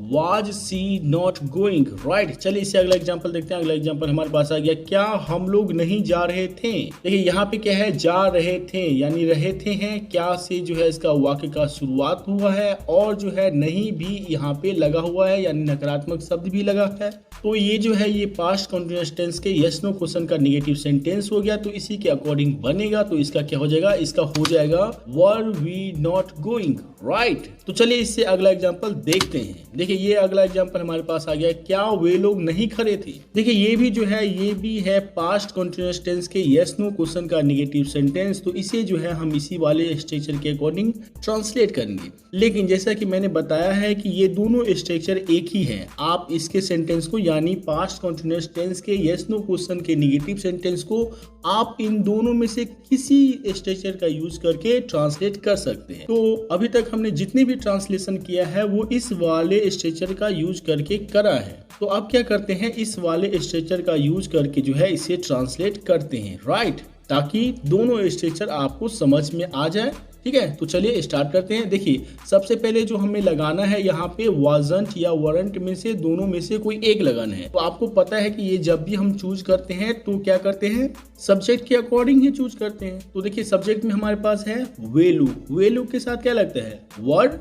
A: was she not going, right. चलिए इससे अगला एग्जांपल देखते हैं। अगला एग्जांपल हमारे पास आ गया, क्या हम लोग नहीं जा रहे थे। देखिए यहाँ पे क्या है, जा रहे थे, यानी रहे थे हैं, क्या से जो है इसका वाक्य का शुरुआत हुआ है और जो है नहीं भी यहाँ पे लगा हुआ है, यानी नकारात्मक शब्द भी लगा है। तो ये जो है ये पास्ट कंटीन्यूअस टेंस के यस नो क्वेश्चन का नेगेटिव सेंटेंस हो गया। तो इसी के अकॉर्डिंग बनेगा। तो इसका क्या हो जाएगा, इसका हो जाएगा were we not going, right. तो चलिए इससे अगला एग्जांपल देखते हैं। देखिए ये अगला एग्जांपल हमारे पास आ गया, क्या वे लोग नहीं खड़े थे। देखिए ये भी जो है ये भी है पास्ट कंटीन्यूअस टेंस के यस नो क्वेश्चन का नेगेटिव सेंटेंस। तो इसे जो है हम इसी वाले स्ट्रक्चर के अकॉर्डिंग ट्रांसलेट करेंगे। लेकिन जैसा कि मैंने बताया है कि ये दोनों स्ट्रक्चर एक ही है। आप इसके सेंटेंस को यानी पास्ट कंटीन्यूअस टेंस के यस नो क्वेश्चन के नेगेटिव सेंटेंस को आप इन दोनों में से किसी स्ट्रक्चर का यूज करके ट्रांसलेट कर सकते हैं। तो अभी तक हमने जितने भी ट्रांसलेशन किया है वो इस वाले स्ट्रक्चर का यूज करके करा है। तो अब क्या करते हैं, इस वाले स्ट्रक्चर का यूज करके जो है इसे ट्रांसलेट करते हैं, राइट, ताकि दोनों स्ट्रक्चर आपको समझ में आ जाए। ठीक है, तो चलिए स्टार्ट करते हैं। देखिए सबसे पहले जो हमें लगाना है यहाँ पे वाजंट या वारंट में से दोनों में से कोई एक लगाना है। तो आपको पता है कि ये जब भी हम चूज करते हैं तो क्या करते हैं, सब्जेक्ट के अकॉर्डिंग ही चूज करते हैं। तो देखिए सब्जेक्ट में हमारे पास है वेलू, वेलू के साथ क्या लगता है, वर्ड।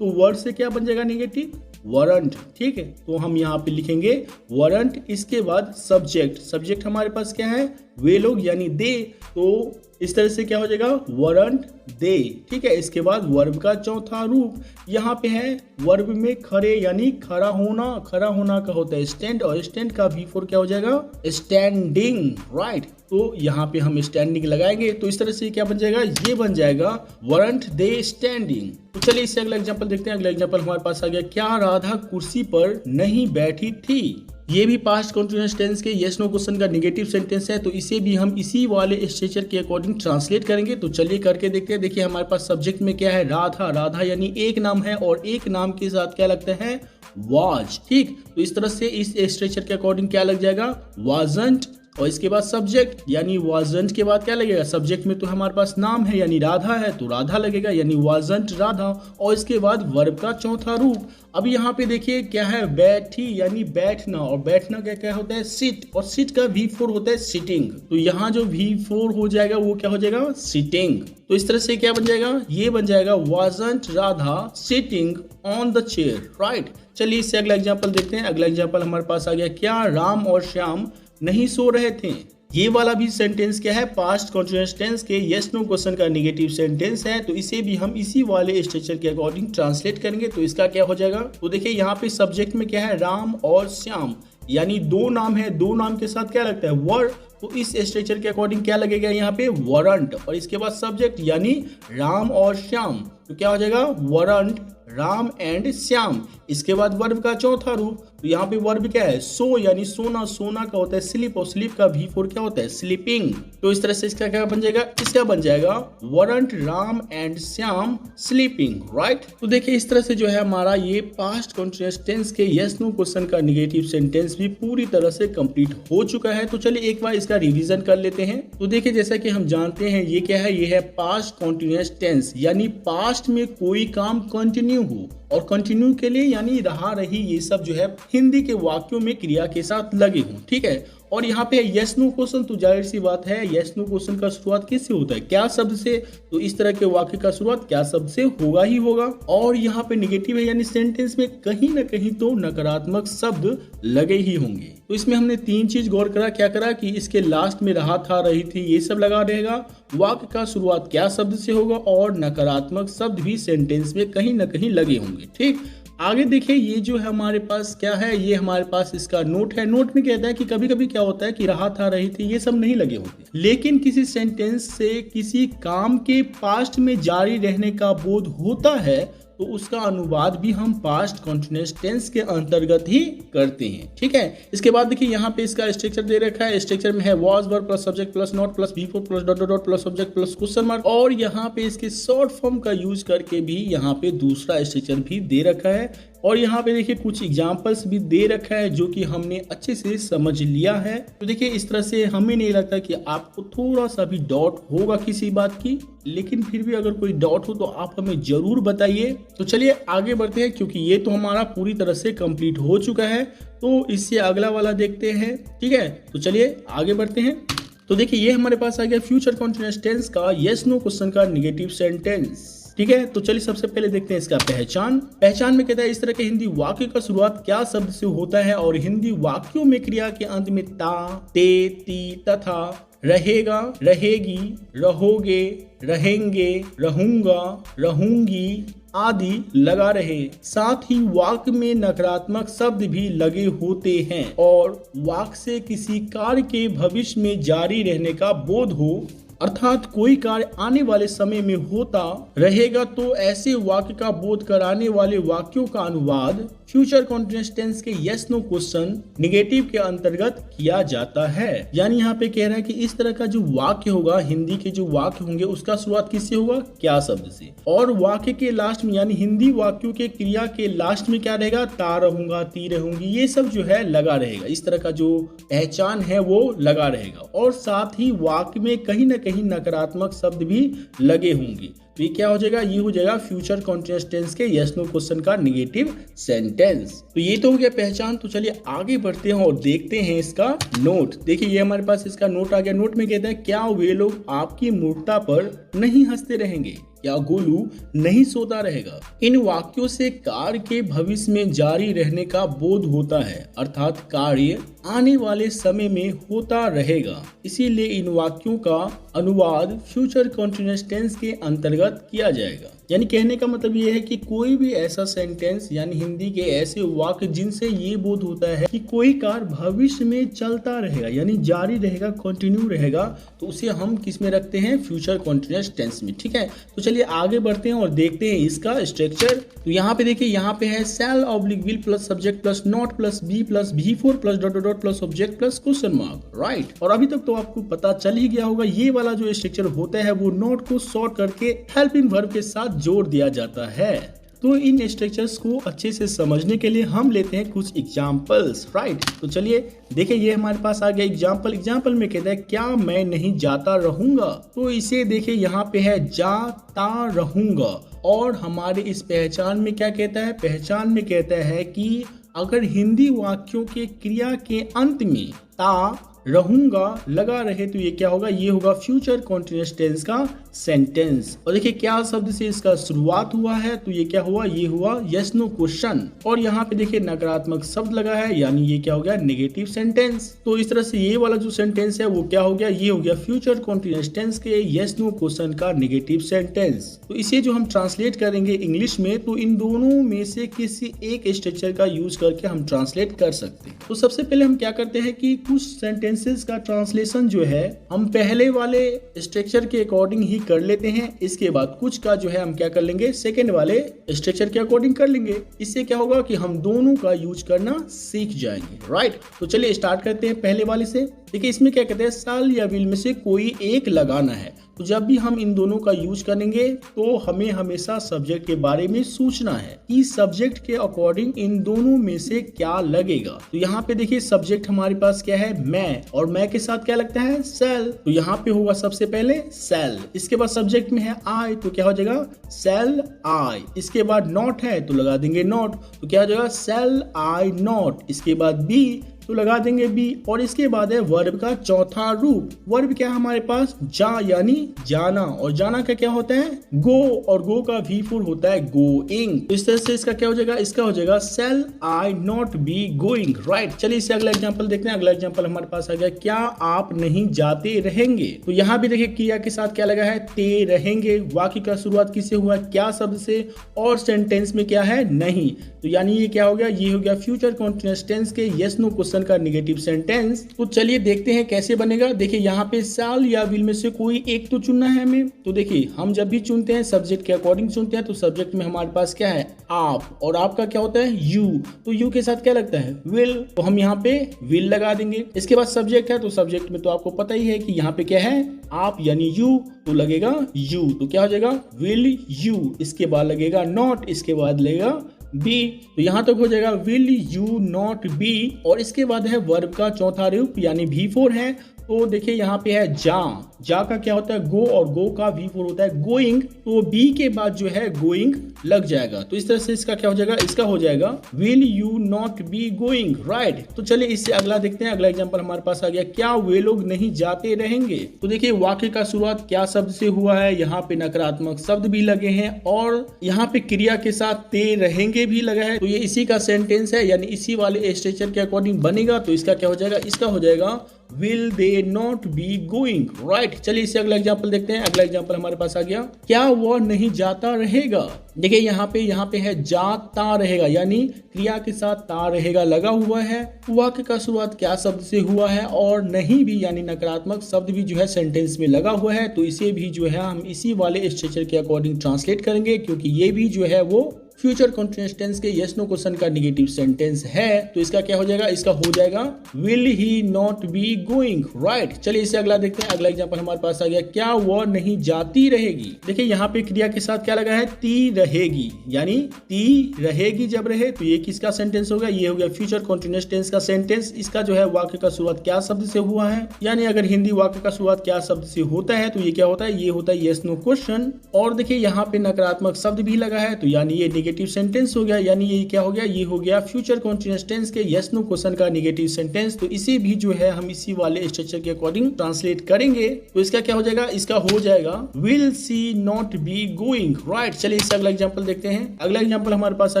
A: तो वर्ड से क्या बन जाएगा, नेगेटिव, वारंट। ठीक है, तो हम यहाँ पे लिखेंगे वारंट। इसके बाद सब्जेक्ट, सब्जेक्ट हमारे पास क्या है, वे लोग यानी दे। तो इस तरह से क्या हो जाएगा, वारंट दे। ठीक है, इसके बाद वर्ब का चौथा रूप यहाँ पे है, वर्ब में खड़े यानी खड़ा होना। खड़ा होना का होता है स्टैंड, और स्टैंड का V4 क्या हो जाएगा, स्टैंडिंग, राइट। तो यहाँ पे हम स्टैंडिंग लगाएंगे। तो इस तरह से क्या बन जाएगा, ये बन जाएगा वारंट दे स्टैंडिंग। तो चलिए इससे अगला एग्जांपल देखते हैं। अगला एग्जांपल हमारे पास आ गया, क्या राधा कुर्सी पर नहीं बैठी थी। ये भी पास्ट कंटीन्यूअस टेंस के यस नो क्वेश्चन का नेगेटिव सेंटेंस है। तो इसे भी हम इसी वाले स्ट्रक्चर के अकॉर्डिंग ट्रांसलेट करेंगे। तो चलिए करके देखते हैं। देखिए हमारे पास सब्जेक्ट में क्या है, राधा। राधा यानी एक नाम है और एक नाम के साथ क्या लगता है, वाज। ठीक, तो इस तरह से इस स्ट्रक्चर के अकॉर्डिंग क्या लग जाएगा, वाजंट। और इसके बाद सब्जेक्ट यानी वाजंट के बाद क्या लगेगा, सब्जेक्ट में तो हमारे पास नाम है यानी राधा है तो राधा लगेगा यानी वाजंट राधा। और इसके बाद वर्ब का चौथा रूप। अब यहाँ पे देखिए क्या है, बैठी यानी बैठना, और बैठना क्या क्या होता है, सिट, और सिट का V4 होता है सिटिंग। तो यहाँ जो V4 हो जाएगा वो क्या हो जाएगा, सिटिंग। तो इस तरह से क्या बन जाएगा, ये बन जाएगा wasn't Radha sitting on the chair, right. चलिए इससे अगला एग्जाम्पल देखते हैं। अगला एग्जाम्पल हमारे पास आ गया, क्या राम और श्याम नहीं सो रहे थे। ये वाला भी सेंटेंस क्या है, पास्ट कंटीन्यूअस टेंस के यस नो क्वेश्चन का नेगेटिव सेंटेंस है। तो इसे भी हम इसी वाले स्ट्रक्चर के अकॉर्डिंग ट्रांसलेट करेंगे। तो इसका क्या हो जाएगा, तो देखिए यहाँ पे सब्जेक्ट में क्या है, राम और श्याम यानी दो नाम है, दो नाम के साथ क्या लगता है, वर्ड। तो इस स्ट्रक्चर के अकॉर्डिंग क्या लगेगा यहाँ पे, वारंट। और इसके बाद सब्जेक्ट यानी राम और श्याम, तो क्या हो जाएगा, वारंट राम एंड श्याम। इसके बाद वर्ब का चौथा रूप। तो यहाँ पे वर्ब क्या है, सो यानी सोना। सोना का होता है स्लीप, और स्लीप का V4 क्या होता है, स्लीपिंग। तो इस तरह से इसका क्या बन जाएगा, इसका बन जाएगा warrant Ram and Shyam sleeping, right. तो देखिए इस तरह से जो है हमारा ये पास्ट कंटीन्यूअस टेंस के यस नो क्वेश्चन का नेगेटिव सेंटेंस भी पूरी तरह से कंप्लीट हो चुका है। तो चलिए एक बार इसका रिवीजन कर लेते हैं। तो देखिए जैसा कि हम जानते हैं ये क्या है, ये है पास्ट कंटीन्यूअस टेंस यानी पास्ट में कोई काम कंटिन्यू हो, और कंटिन्यू के लिए यानी रहा रही ये सब जो है हिंदी के वाक्यों में क्रिया के साथ लगे हों। ठीक है, और यहाँ पे यस नो क्वेश्चन, तो जाहिर सी बात है यस नो क्वेश्चन का शुरुआत किससे होता है, क्या शब्द से। तो इस तरह के वाक्य का शुरुआत क्या शब्द से होगा ही होगा। और यहाँ पे नेगेटिव है यानी सेंटेंस में कहीं ना कहीं तो नकारात्मक शब्द लगे ही होंगे। तो इसमें हमने तीन चीज गौर करा, क्या करा कि इसके लास्ट में रहा था रही थी ये सब लगा रहेगा, वाक्य का शुरुआत क्या शब्द से होगा, और नकारात्मक शब्द भी सेंटेंस में कहीं ना कहीं लगे होंगे। ठीक, आगे देखिए ये जो है हमारे पास क्या है, ये हमारे पास इसका नोट है। नोट में कहता है कि कभी कभी क्या होता है कि रहा था रही थी ये सब नहीं लगे होते, लेकिन किसी सेंटेंस से किसी काम के पास्ट में जारी रहने का बोध होता है तो उसका अनुवाद भी हम पास्ट कंटीन्यूअस टेंस के अंतर्गत ही करते हैं। ठीक है, इसके बाद देखिए यहाँ पे इसका स्ट्रक्चर दे रखा है। स्ट्रक्चर में है was verb plus subject plus not plus V4 plus dot dot dot plus subject plus question mark, और यहाँ पे इसके शॉर्ट फॉर्म का यूज करके भी यहाँ पे दूसरा स्ट्रक्चर भी दे रखा है। और यहाँ पे देखिए कुछ एग्जाम्पल्स भी दे रखा है जो कि हमने अच्छे से समझ लिया है। तो देखिए इस तरह से हमें नहीं लगता कि आपको थोड़ा सा भी डाउट होगा किसी बात की, लेकिन फिर भी अगर कोई डाउट हो तो आप हमें जरूर बताइए। तो चलिए आगे बढ़ते हैं, क्योंकि ये तो हमारा पूरी तरह से कंप्लीट हो चुका है। तो इससे अगला वाला देखते हैं। ठीक है, तो चलिए आगे बढ़ते हैं। तो देखिए ये हमारे पास आ गया फ्यूचर कंटीन्यूअस टेंस का यस नो क्वेश्चन का नेगेटिव सेंटेंस। ठीक है, तो चलिए सबसे पहले देखते हैं इसका पहचान। पहचान में कहता है इस तरह के हिंदी वाक्य का शुरुआत क्या शब्द से होता है, और हिंदी वाक्यों में क्रिया के अंत में ता, ते, ती तथा रहेगा, रहेगी, रहोगे, रहेंगे, रहूंगा, रहूंगी आदि लगा रहे। साथ ही वाक्य में नकारात्मक शब्द भी लगे होते हैं और वाक्य से किसी कार्य के भविष्य में जारी रहने का बोध हो, अर्थात कोई कार्य आने वाले समय में होता रहेगा, तो ऐसे वाक्य का बोध कराने वाले वाक्यों का अनुवाद फ्यूचर कॉन्टिन्यूअस टेंस के यस नो क्वेश्चन निगेटिव के अंतर्गत किया जाता है। यानी यहाँ पे कह रहा है कि इस तरह का जो वाक्य होगा, हिंदी के जो वाक्य होंगे उसका शुरुआत किससे होगा, क्या शब्द से, और वाक्य के लास्ट में यानी हिंदी वाक्यों के क्रिया के लास्ट में क्या रहेगा, ता रहूंगा, ती रहूंगी, ये सब जो है लगा रहेगा। इस तरह का जो पहचान है वो लगा रहेगा और साथ ही वाक्य में कहीं ना कहीं नकारात्मक शब्द भी लगे होंगे। तो ये क्या हो जाएगा, ये हो जाएगा फ्यूचर कॉन्टिन्यूअस टेंस के यस नो क्वेश्चन का नेगेटिव सेंटेंस। तो ये तो हो गया पहचान। तो चलिए आगे बढ़ते हैं और देखते हैं इसका नोट। देखिए ये हमारे पास इसका नोट आ गया। नोट में कहता है क्या वे लोग आपकी मूर्खता पर नहीं हंसते रहेंगे, क्या गोलू नहीं सोता रहेगा। इन वाक्यों से कार्य के भविष्य में जारी रहने का बोध होता है, अर्थात कार्य आने वाले समय में होता रहेगा। इसीलिए इन वाक्यों का अनुवाद फ्यूचर कॉन्टिन्यूअस टेंस के अंतर्गत किया जाएगा। यानी कहने का मतलब ये है कि कोई भी ऐसा सेंटेंस यानी हिंदी के ऐसे वाक्य जिनसे ये बोध होता है कि कोई कार्य भविष्य में चलता रहेगा यानी जारी रहेगा, कंटिन्यू रहेगा, तो उसे हम किस में रखते हैं, फ्यूचर कॉन्टिन्यूअस टेंस में। ठीक है, तो चलिए आगे बढ़ते हैं और देखते हैं इसका स्ट्रक्चर। तो यहाँ पे देखिए, यहाँ पे है shall oblique will plus subject plus not plus be plus V4 plus dot dot plus object plus question mark, right. और अभी तक तो आपको पता चल ही गया होगा, ये वाला जो स्ट्रक्चर होता है वो नोट को शॉर्ट करके हेल्पिंग वर्ब के साथ जोड़ दिया जाता है। तो इन स्ट्रक्चर्स को अच्छे से समझने के लिए हम लेते हैं कुछ एग्जांपल्स, राइट। तो चलिए देखिए, ये हमारे पास आ गया एग्जांपल। एग्जांपल में कहता है क्या मैं नहीं जाता रहूंगा। तो इसे देखिए यहाँ पे है जाता रहूंगा और हमारे इस पहचान में क्या कहता है, पहचान में कहता है कि अगर हिंदी वाक्यों के क्रिया के अंत में ता रहूंगा लगा रहे तो ये क्या होगा, ये होगा फ्यूचर कॉन्टिन्यूअस टेंस का सेंटेंस। और देखिए क्या शब्द से इसका शुरुआत हुआ है, तो ये क्या हुआ, ये हुआ यस नो क्वेश्चन। और यहाँ पे देखिए नकारात्मक शब्द लगा है यानी ये क्या हो गया, नेगेटिव सेंटेंस। तो इस तरह से ये वाला जो सेंटेंस है वो क्या हो गया, ये हो गया फ्यूचर कॉन्टिन्यूअस टेंस के यस नो क्वेश्चन का नेगेटिव सेंटेंस। तो इसे जो हम ट्रांसलेट करेंगे इंग्लिश में, तो इन दोनों में से किसी एक स्ट्रक्चर का यूज करके हम ट्रांसलेट कर सकते हैं। तो सबसे पहले हम क्या करते हैं कि कुछ सेंटेंसेस का ट्रांसलेशन जो है हम पहले वाले स्ट्रक्चर के अकॉर्डिंग ही कर लेते हैं। इसके बाद कुछ का जो है हम क्या कर लेंगे, सेकंड वाले स्ट्रक्चर के अकॉर्डिंग कर लेंगे। इससे क्या होगा कि हम दोनों का यूज करना सीख जाएंगे, राइट। तो चलिए स्टार्ट करते हैं पहले वाले से। देखिए इसमें क्या कहते हैं, साल या विल में से कोई एक लगाना है। तो जब भी हम इन दोनों का यूज करेंगे तो हमें हमेशा सब्जेक्ट के बारे में सोचना है कि सब्जेक्ट के अकॉर्डिंग इन दोनों में से क्या लगेगा। तो यहाँ पे देखिए सब्जेक्ट हमारे पास क्या है, मैं, और मैं के साथ क्या लगता है, सेल। तो यहाँ पे होगा सबसे पहले सेल। इसके बाद सब्जेक्ट में है आई, तो क्या हो जाएगा, सेल आई। इसके बाद नॉट है तो लगा देंगे नॉट, तो क्या हो जाएगा, सेल आई नॉट। इसके बाद बी तो लगा देंगे बी। और इसके बाद है वर्ब का चौथा रूप। वर्ब क्या है हमारे पास, जा यानी जाना, और जाना का क्या होता है, गो, और गो का V4 होता है गोइंग। तो इस तरह से इसका क्या हो जाएगा, इसका हो जाएगा shall I not be going, right. चलिए इससे अगला एग्जांपल देखते हैं। अगला एग्जांपल हमारे पास आ गया, क्या आप नहीं जाते रहेंगे। तो यहाँ भी देखिए क्रिया के साथ क्या लगा है, ते रहेंगे। वाक्य का शुरुआत किससे हुआ, क्या शब्द से, और सेंटेंस में क्या है, नहीं। तो यानी ये क्या हो गया, ये हो गया फ्यूचर कॉन्टिन्यूअस टेंस के यस नो क्वेश्चन का नेगेटिव सेंटेंस। तो चलिए देखते हैं कैसे बनेगा। देखिए यहाँ पे साल या विल में से कोई एक तो चुनना है हमें। तो देखिए हम जब भी चुनते हैं सब्जेक्ट के अकॉर्डिंग चुनते हैं, तो सब्जेक्ट में हमारे पास क्या है, आप, और आपका क्या होता है, यू। तो यू के साथ क्या लगता है, विल, तो हम यहाँ पे विल लगा देंगे। इसके बाद सब्जेक्ट है, तो सब्जेक्ट में तो आपको पता ही है कि यहाँ पे क्या है, आप यानी यू, तो लगेगा यू। तो क्या हो जाएगा, विल यू। इसके बाद लगेगा नॉट, इसके बाद लगेगा बी। तो यहां तक हो जाएगा विल यू नॉट बी। और इसके बाद है वर्ब का चौथा रूप यानी V4 है। तो देखिए यहाँ पे है जा। जा का क्या होता है, गो, और गो का V4 होता है गोइंग। तो बी के बाद जो है गोइंग लग जाएगा। तो इस तरह से इसका क्या हो जाएगा, इसका हो जाएगा will you not be going, right. तो चलिए इससे अगला देखते हैं। अगला एग्जांपल हमारे पास आ गया, क्या वे लोग नहीं जाते रहेंगे। तो देखिए वाक्य का शुरुआत क्या शब्द से हुआ है, यहाँ पे नकारात्मक शब्द भी लगे हैं और यहाँ पे क्रिया के साथ ते रहेंगे भी लगा है। तो ये इसी का सेंटेंस है यानी इसी वाले स्ट्रक्चर के अकॉर्डिंग बनेगा। तो इसका क्या हो जाएगा, इसका हो जाएगा will they not be going, right. चलिए इससे अगला एग्जांपल देखते हैं। अगला एग्जांपल हमारे पास आ गया, क्या वह नहीं जाता रहेगा। देखिए यहाँ पे है जाता रहेगा, यानी क्रिया के साथ ता रहेगा लगा हुआ है। वाक्य का शुरुआत क्या शब्द से हुआ है और नहीं भी यानी नकारात्मक शब्द भी जो है सेंटेंस में लगा हुआ है। तो इसे भी जो है हम इसी वाले स्ट्रक्चर के अकॉर्डिंग ट्रांसलेट करेंगे, क्योंकि ये भी जो है वो फ्यूचर कंटीन्यूअस टेंस के यस नो क्वेश्चन का नेगेटिव सेंटेंस है। तो इसका क्या हो जाएगा, इसका हो जाएगा will he not be going, right. चलिए इससे अगला देखते हैं। अगला एग्जांपल हमारे पास आ गया, क्या वह नहीं जाती रहेगी। देखिए यहाँ पे क्रिया के साथ क्या लगा है, ती रहेगी, यानी ती रहेगी जब रहे तो ये किसका सेंटेंस होगा, ये हो गया फ्यूचर कंटीन्यूअस टेंस का सेंटेंस। इसका जो है वाक्य का शुरुआत क्या शब्द से हुआ है, यानी अगर हिंदी वाक्य का शुरुआत क्या शब्द से होता है तो ये क्या होता है, ये होता है यस नो क्वेश्चन। और देखिए यहाँ पे नकारात्मक शब्द भी लगा है, तो यानी ये नेगेटिव सेंटेंस हो गया, यानी ये क्या हो गया, ये हो गया फ्यूचर कंटीन्यूअस टेंस के यस नो क्वेश्चन का नेगेटिव सेंटेंस। तो इसे भी जो है हम इसी वाले स्ट्रक्चर के अकॉर्डिंग ट्रांसलेट करेंगे। तो इसका क्या हो जाएगा, इसका हो जाएगा will see not be going, right. चलिए इससे अगला एग्जांपल देखते हैं। अगला एग्जांपल हमारे पास आ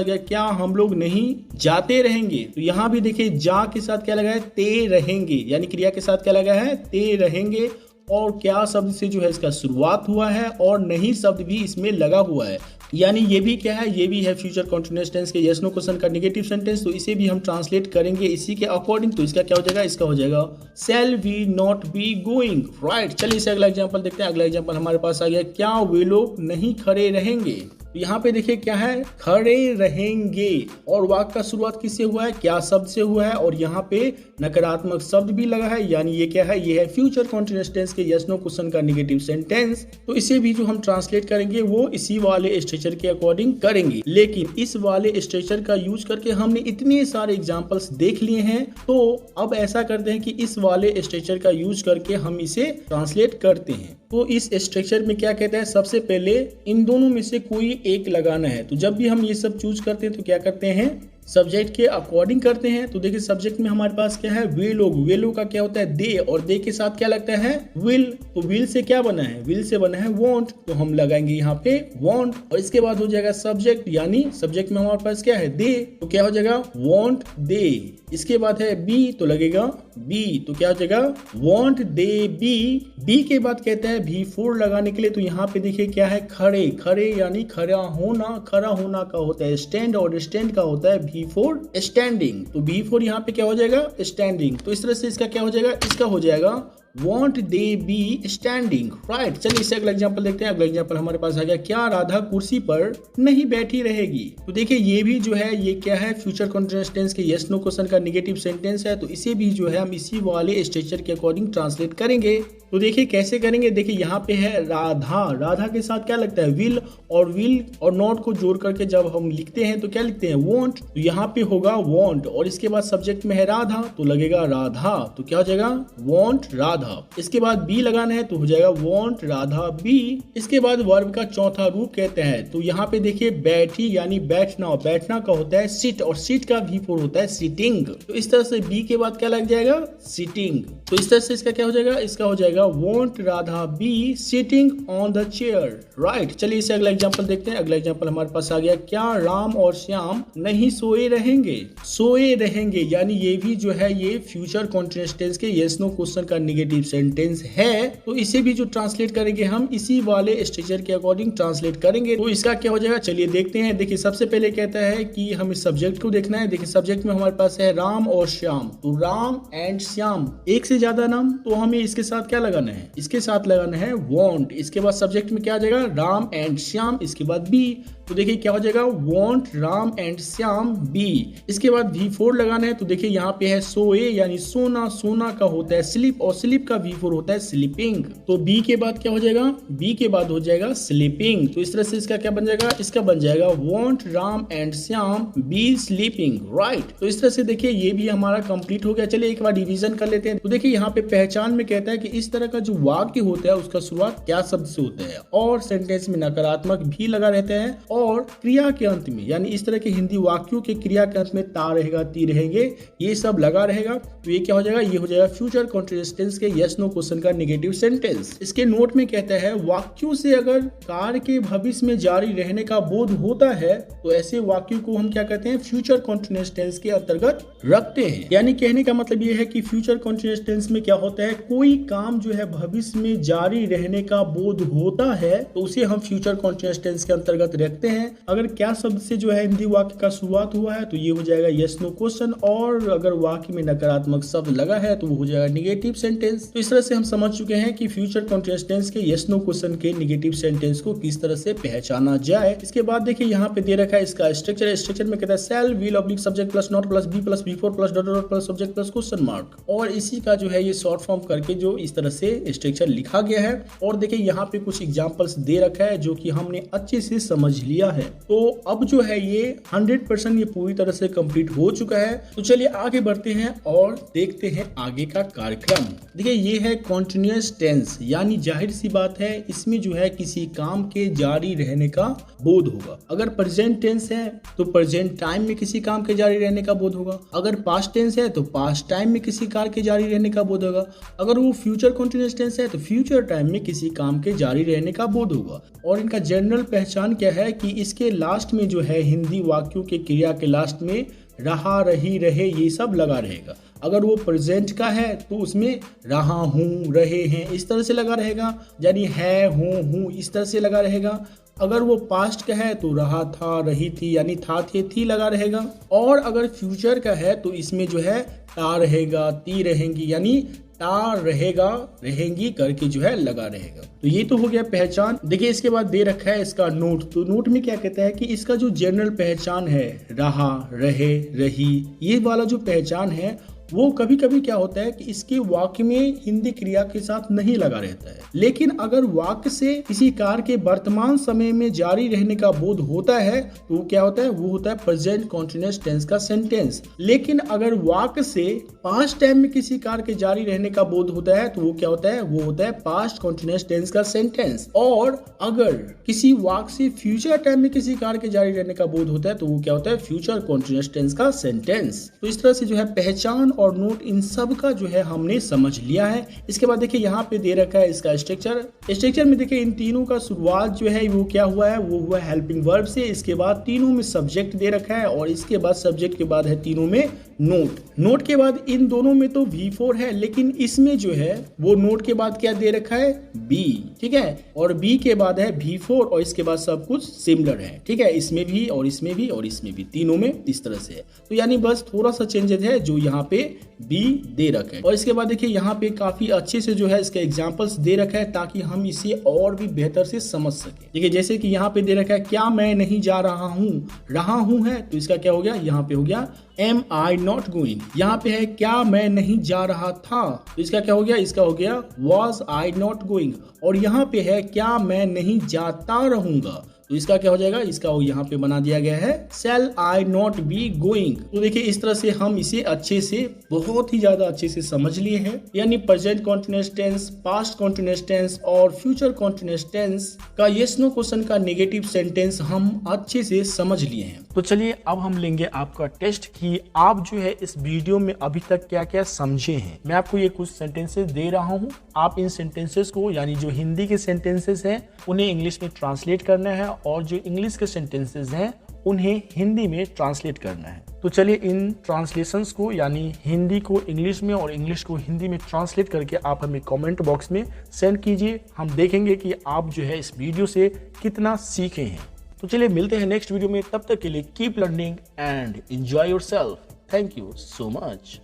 A: गया, क्या हम लोग नहीं जाते रहेंगे। तो यहाँ भी देखिए जा के साथ क्या लगा है, ते रहेंगे, यानी क्रिया के साथ क्या लगा है, ते रहेंगे। और क्या शब्द से जो है इसका शुरुआत हुआ है और नहीं शब्द भी इसमें लगा हुआ है, यानी ये भी क्या है, ये भी है फ्यूचर कंटीन्यूअस टेंस के यस नो क्वेश्चन का नेगेटिव सेंटेंस। तो इसे भी हम ट्रांसलेट करेंगे इसी के अकॉर्डिंग। तो इसका क्या हो जाएगा, इसका हो जाएगा shall we not be going, right. चलिए इसे अगला एग्जांपल देखते हैं। अगला एग्जांपल हमारे पास आ गया, क्या वे लोग नहीं खड़े रहेंगे। तो यहाँ पे देखिए क्या है, खड़े रहेंगे, और वाक्य का शुरुआत किससे हुआ है, क्या शब्द से हुआ है, और यहाँ पे नकारात्मक शब्द भी लगा है, यानी ये क्या है, ये है फ्यूचर कंटीन्यूअस टेंस के यस नो क्वेश्चन का नेगेटिव सेंटेंस। तो इसे भी जो हम ट्रांसलेट करेंगे वो इसी वाले स्ट्रक्चर के अकॉर्डिंग करेंगे। लेकिन इस वाले स्ट्रक्चर का यूज करके हमने इतने सारे एग्जांपल्स देख लिए हैं, तो अब ऐसा करते हैं कि इस वाले स्ट्रक्चर का यूज करके हम इसे ट्रांसलेट करते हैं। तो इस स्ट्रक्चर में क्या कहते हैं, सबसे पहले इन दोनों में से कोई एक लगाना है। तो जब भी हम ये सब चूज करते हैं तो क्या करते हैं, सब्जेक्ट के अकॉर्डिंग करते हैं। तो देखिए सब्जेक्ट में हमारे पास क्या है, वे लोग, वे लोग का क्या होता है, दे, और दे के साथ क्या लगता है, विल। तो विल से क्या बना है, विल से बना है वॉन्ट, तो हम लगाएंगे यहाँ पे वॉन्ट। और इसके बाद हो जाएगा सब्जेक्ट, यानी सब्जेक्ट में हमारे पास क्या है, दे, तो क्या हो जाएगा वॉन्ट दे। इसके बाद है बी, तो लगेगा बी, तो क्या हो जाएगा वॉन्ट दे बी। बी के बाद कहता है भी फोर लगाने के लिए, तो यहाँ पे देखिए क्या है, खड़े, खड़े यानी खड़ा होना, खड़ा होना का होता है स्टैंड, और स्टैंड का होता है बी फोर स्टैंडिंग। तो बी फोर यहाँ पे क्या हो जाएगा, स्टैंडिंग। तो इस तरह से इसका क्या हो जाएगा, इसका हो जाएगा want they B standing, right. चलिए इससे अगला एग्जांपल देखते हैं। अगला एग्जांपल हमारे पास आ गया, क्या राधा कुर्सी पर नहीं बैठी रहेगी। तो देखिए ये भी जो है, ये क्या है, फ्यूचर कंटीन्यूअस टेंस के यस नो क्वेश्चन का नेगेटिव सेंटेंस है। तो इसे भी जो है हम इसी वाले स्ट्रक्चर के अकॉर्डिंग ट्रांसलेट करेंगे। तो देखिए कैसे करेंगे, देखिए यहाँ पे है राधा, राधा के साथ क्या लगता है, विल और नॉट को जोड़ करके जब हम लिखते हैं तो क्या लिखते हैं, वॉन्ट। तो यहाँ पे होगा वॉन्ट, और इसके बाद सब्जेक्ट में है राधा, तो लगेगा राधा, तो क्या हो जाएगा वॉन्ट राधा। इसके बाद बी लगाना है, तो हो जाएगा वॉन्ट राधा बी। इसके बाद वर्ब का चौथा रूप कहते हैं, तो यहाँ पे देखिए बैठी यानी बैठना, बैठना का होता है सिट, और सिट का भी फोर होता है सिटिंग। तो इस तरह से बी के बाद क्या लग जाएगा, सिटिंग। तो इस तरह से इसका क्या हो जाएगा, इसका हो जाएगा want Radha be sitting on the chair, right. चलिए इसे अगला एग्जांपल देखते हैं। अगला एग्जांपल हमारे पास आ गया, क्या राम और श्याम नहीं सोए रहेंगे। सोए रहेंगे यानी ये भी जो है ये फ्यूचर कंटीन्यूअस टेंस के यस नो क्वेश्चन का नेगेटिव सेंटेंस है। तो इसे भी जो ट्रांसलेट करेंगे हम इसी वाले स्ट्रक्चर के अकॉर्डिंग ट्रांसलेट करेंगे। तो इसका क्या हो जाएगा, चलिए देखते हैं। देखिए सबसे पहले कहता है कि हमें सब्जेक्ट को देखना है। देखिए सब्जेक्ट में हमारे पास है राम और श्याम, तो राम एंड श्याम, एक से ज्यादा नाम, तो हमें इसके साथ क्या लगाना है, इसके साथ लगाना है वॉन्ट। इसके बाद सब्जेक्ट में क्या आ जाएगा, राम एंड श्याम, इसके बाद बी, तो देखिए क्या हो जाएगा won't Ram and Shyam be. इसके बाद V4 लगाना है, तो देखिए यहाँ पे है सोए यानी सोना, सोना का होता है स्लीप, और स्लीप का V4 होता है स्लीपिंग। तो बी के बाद क्या हो जाएगा, बी के बाद हो जाएगा स्लीपिंग। तो इस तरह से इसका क्या बन जाएगा, इसका बन जाएगा won't Ram and Shyam B sleeping, right. तो इस तरह से देखिए ये भी हमारा कंप्लीट हो गया। चलिए एक बार डिवीजन कर लेते हैं। तो देखिए यहाँ पे पहचान में कहता है कि इस तरह का जो वाक्य होता है उसका शुरुआत क्या शब्द से होता है, और सेंटेंस में नकारात्मक भी लगा रहता है, और क्रिया के अंत में यानी इस तरह के हिंदी वाक्यों के क्रिया के अंत में ता रहेगा, ती रहेंगे, ये सब लगा रहेगा। तो ये क्या हो जाएगा, ये हो जाएगा फ्यूचर कंटीन्यूअस टेंस के यस नो क्वेश्चन का नेगेटिव सेंटेंस। इसके नोट में कहता है, वाक्यों से अगर कार्य के भविष्य में जारी रहने का बोध होता है तो ऐसे वाक्यों को हम क्या कहते हैं, फ्यूचर कंटीन्यूअस टेंस के अंतर्गत रखते हैं। यानी कहने का मतलब ये है कि फ्यूचर कंटीन्यूअस टेंस में क्या होता है, कोई काम जो है भविष्य में जारी रहने का बोध होता है तो उसे हम फ्यूचर कंटीन्यूअस टेंस के अंतर्गत रखते हैं। अगर क्या शब्द से जो है हिंदी वाक्य का शुरुआत हुआ है तो ये हो जाएगा यस नो क्वेश्चन, और अगर वाक्य में नकारात्मक शब्द लगा है तो वो हो जाएगा निगेटिव सेंटेंस। तो इस तरह से हम समझ चुके हैं कि फ्यूचर कंटीन्यूअस टेंस के यस नो क्वेश्चन के निगेटिव सेंटेंस को किस तरह से पहचाना जाए। इसके बाद देखिए यहाँ पे दे रखा है इसका स्ट्रक्चर में कहता है shall will oblique subject plus not plus be plus V4 plus dot dot plus subject plus question mark, और इसी का जो है ये शॉर्ट फॉर्म करके जो इस तरह से स्ट्रक्चर लिखा गया है। और देखिए यहाँ पे कुछ एग्जांपल्स दे रखा है जो कि हमने अच्छे से समझ लिया है। तो अब जो है ये 100% ये पूरी तरह से कंप्लीट हो चुका है। तो चलिए आगे बढ़ते हैं और देखते हैं आगे का कार्यक्रम। देखिए ये है कॉन्टिन्यूअस टेंस, यानी जाहिर सी बात है इसमें जो है किसी काम के जारी रहने का बोध होगा। अगर प्रेजेंट टेंस है तो प्रेजेंट टाइम में किसी काम के जारी रहने का बोध होगा। अगर पास्ट टेंस है तो पास्ट टाइम में किसी कार्य के जारी रहने का बोध होगा। अगर वो फ्यूचर कंटीन्यूअस टेंस है तो फ्यूचर टाइम में किसी काम के जारी रहने का बोध होगा। और इनका जनरल पहचान क्या है कि इसके लास्ट में जो है हिंदी वाक्यों के क्रिया के लास्ट में रहा, रही, रहे ये सब लगा रहेगा। अगर वो प्रेजेंट का है तो उसमें रहा हूँ, रहे हैं इस तरह से लगा रहेगा, यानी है, हूँ इस तरह से लगा रहेगा। अगर वो पास्ट का है तो रहा था, रही थी, यानी था, थे, थी लगा रहेगा। और अगर फ्यूचर का है तो इसमें जो है ता रहेगा, ती रहेंगी, यानी ता रहेगा, रहेंगी करके जो है लगा रहेगा। तो ये तो हो गया पहचान। देखिए इसके बाद दे रखा है इसका नोट। तो नोट में क्या कहता है कि इसका जो जनरल पहचान है रहा, रहे, रही, ये वाला जो पहचान है वो कभी कभी क्या होता है कि इसके वाक्य में हिंदी क्रिया के साथ नहीं लगा रहता है। लेकिन अगर वाक्य से किसी कार्य के वर्तमान समय में जारी रहने का बोध होता है तो क्या होता है, वो होता है प्रेजेंट कंटीन्यूअस टेंस का सेंटेंस। लेकिन अगर वाक्य से पास्ट टाइम में किसी कार्य के जारी रहने का बोध होता है तो वो क्या होता है, वो होता है पास्ट कंटीन्यूअस टेंस का सेंटेंस। और अगर किसी वाक्य से फ्यूचर टाइम में किसी कार्य के जारी रहने का बोध होता है तो वो क्या होता है, फ्यूचर कंटीन्यूअस टेंस का सेंटेंस। तो इस तरह से जो है पहचान और नोट इन सब का जो है हमने समझ लिया है। इसके बाद देखिए यहाँ पे दे रखा है इसका स्ट्रक्चर में देखिए इन तीनों का शुरुआत जो है वो क्या हुआ है, वो हुआ हेल्पिंग वर्ब से। इसके बाद तीनों में सब्जेक्ट दे रखा है और इसके बाद सब्जेक्ट के बाद है तीनों में नोट के बाद इन दोनों में तो V4 है, लेकिन इसमें जो है वो नोट के बाद क्या दे रखा है, B, ठीक है, और B के बाद है V4 और इसके बाद सब कुछ सिमिलर है, ठीक है, इसमें भी और इसमें भी और इसमें भी, तीनों में इस तरह से है। तो यानी बस थोड़ा सा चेंजेस है जो यहाँ पे B दे रखे। और इसके बाद देखिए यहाँ पे काफी अच्छे से जो है इसके एग्जांपल्स दे रखा है ताकि हम इसे और भी बेहतर से समझ सके। देखिए जैसे कि यहाँ पे दे रखा है क्या मैं नहीं जा रहा हूँ है, तो इसका क्या हो गया, यहाँ पे हो गया am I not going। यहाँ पे है क्या मैं नहीं जा रहा था, तो इसका क्या हो गया, इसका हो गया was I not going। और यहाँ पे है क्या मैं नहीं जाता रहूंगा, तो इसका क्या हो जाएगा, इसका यहाँ पे बना दिया गया है shall I not be going। तो देखिए इस तरह से हम इसे अच्छे से, बहुत ही ज्यादा अच्छे से समझ लिए हैं। यानी present continuous tense, past continuous tense और फ्यूचर कंटीन्यूअस टेंस का यस नो क्वेश्चन का नेगेटिव सेंटेंस हम अच्छे से समझ लिए हैं। तो चलिए अब हम लेंगे आपका टेस्ट कि आप जो है इस वीडियो में अभी तक क्या क्या समझे हैं। मैं आपको ये कुछ सेंटेंसेस दे रहा हूँ, आप इन सेंटेंसेस को, यानी जो हिंदी के सेंटेंसेस हैं उन्हें इंग्लिश में ट्रांसलेट करना है और जो इंग्लिश के सेंटेंसेस हैं उन्हें हिंदी में ट्रांसलेट करना है। तो चलिए इन ट्रांसलेशंस को, यानी हिंदी को इंग्लिश में और इंग्लिश को हिंदी में ट्रांसलेट करके आप हमें कमेंट बॉक्स में सेंड कीजिए। हम देखेंगे कि आप जो है इस वीडियो से कितना सीखे हैं। तो चलिए मिलते हैं नेक्स्ट वीडियो में, तब तक के लिए keep learning and enjoy yourself. Thank you so much.